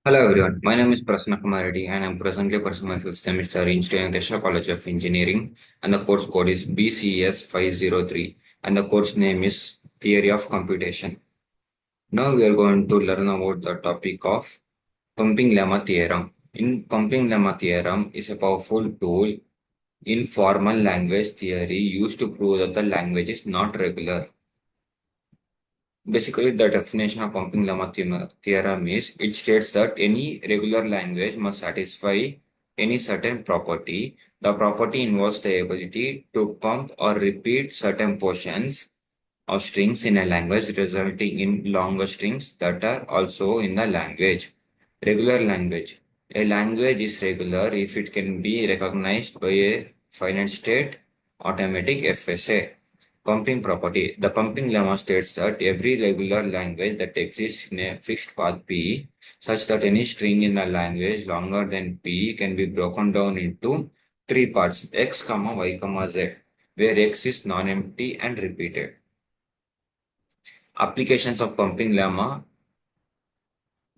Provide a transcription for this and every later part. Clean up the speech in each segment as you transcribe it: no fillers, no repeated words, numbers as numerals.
Hello everyone, my name is Prasanna Kumar Reddy and I'm presently pursuing my fifth semester in studying Tesla College of Engineering, and the course code is BCS 503 and the course name is Theory of Computation. Now we are going to learn about the topic of pumping lemma theorem. In pumping lemma theorem is a powerful tool in formal language theory used to prove that the language is not regular. Basically, the definition of pumping lemma theorem is it states that any regular language must satisfy any certain property. The property involves the ability to pump or repeat certain portions of strings in a language, resulting in longer strings that are also in the language. Regular language. A language is regular if it can be recognized by a finite state automatic FSA. Pumping property. The pumping lemma states that every regular language that exists in a fixed path P, such that any string in a language longer than P can be broken down into three parts, x, y, z, where x is non-empty and repeated. Applications of pumping lemma.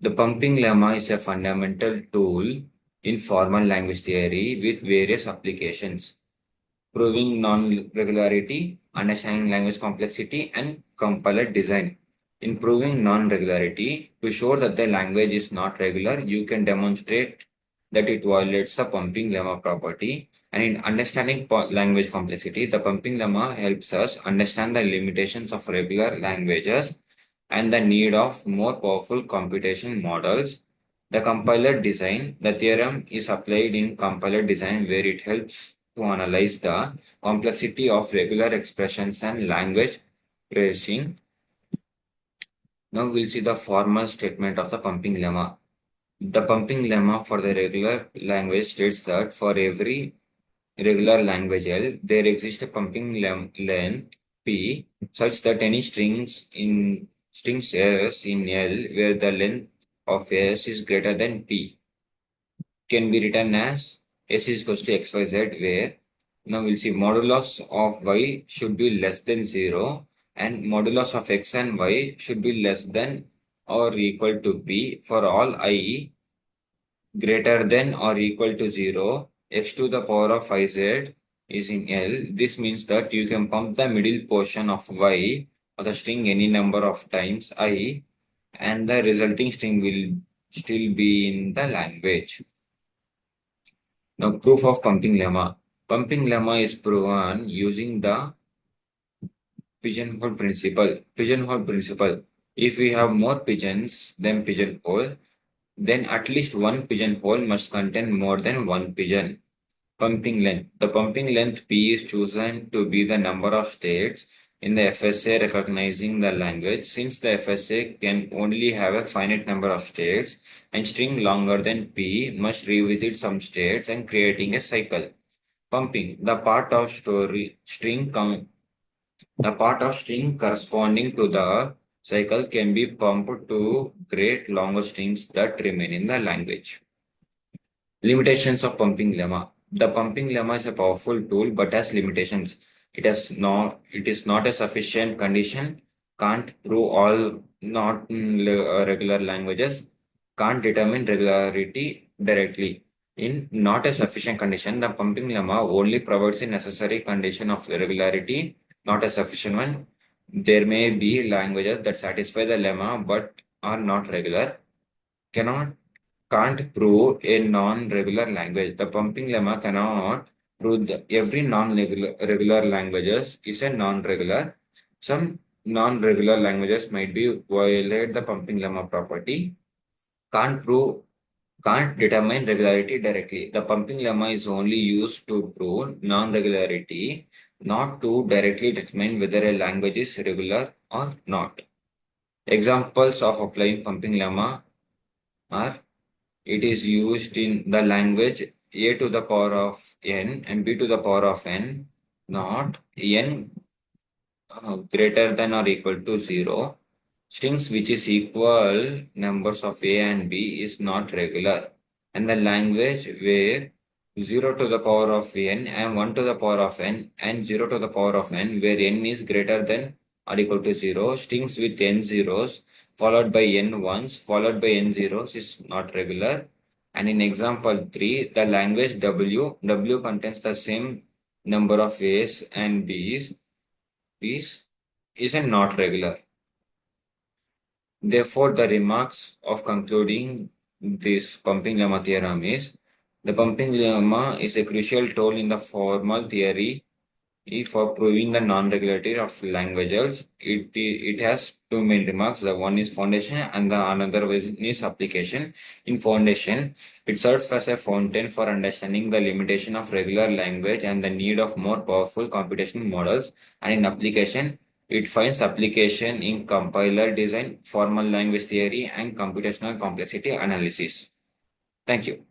The pumping lemma is a fundamental tool in formal language theory with various applications, proving non-regularity, understanding language complexity, and compiler design. In proving non-regularity, to show that the language is not regular, you can demonstrate that it violates the pumping lemma property. And in understanding language complexity, the pumping lemma helps us understand the limitations of regular languages and the need of more powerful computation models. The compiler design, the theorem is applied in compiler design where it helps to analyze the complexity of regular expressions and language tracing. Now we'll see the formal statement of the pumping lemma. The pumping lemma for the regular language states that for every regular language L, there exists a pumping length P such that any strings S in L where the length of S is greater than P can be written as S is equals to XYZ, where now we'll see modulus of Y should be less than 0 and modulus of X and Y should be less than or equal to P for all I greater than or equal to 0. X to the power of IZ is in L. This means that you can pump the middle portion of Y of the string any number of times I, and the resulting string will still be in the language. Now, proof of pumping lemma. Pumping lemma is proven using the pigeonhole principle. Pigeonhole principle. If we have more pigeons than pigeonhole, then at least one pigeonhole must contain more than one pigeon. Pumping length. The pumping length P is chosen to be the number of states in the FSA recognizing the language. Since the FSA can only have a finite number of states, and string longer than P must revisit some states and creating a cycle. Pumping. The part of string corresponding to the cycle can be pumped to create longer strings that remain in the language. Limitations of pumping lemma. The pumping lemma is a powerful tool but has limitations. It is not a sufficient condition, can't prove all not regular languages, can't determine regularity directly. In not a sufficient condition, the pumping lemma only provides a necessary condition of regularity, not a sufficient one. There may be languages that satisfy the lemma but are not regular. Can't prove a non-regular language. The pumping lemma cannot prove that every non-regular languages is a non-regular. Some non-regular languages might be violate the pumping lemma property. Can't prove, can't determine regularity directly. The pumping lemma is only used to prove non-regularity, not to directly determine whether a language is regular or not. Examples of applying pumping lemma are: it is used in the language a to the power of n and b to the power of n, not n greater than or equal to 0. Strings which is equal numbers of a and b is not regular. And the language where 0 to the power of n and 1 to the power of n and 0 to the power of n, where n is greater than or equal to 0, strings with n zeros followed by n ones, followed by n zeros is not regular. And in example 3, the language W contains the same number of A's and B's is a not regular. Therefore, the remarks of concluding this pumping lemma theorem is the pumping lemma is a crucial tool in the formal theory for proving the non-regularity of languages. It has two main remarks. The one is foundation and the another is application. In foundation, it serves as a fountain for understanding the limitation of regular language and the need of more powerful computational models. And in application, it finds application in compiler design, formal language theory, and computational complexity analysis. Thank you.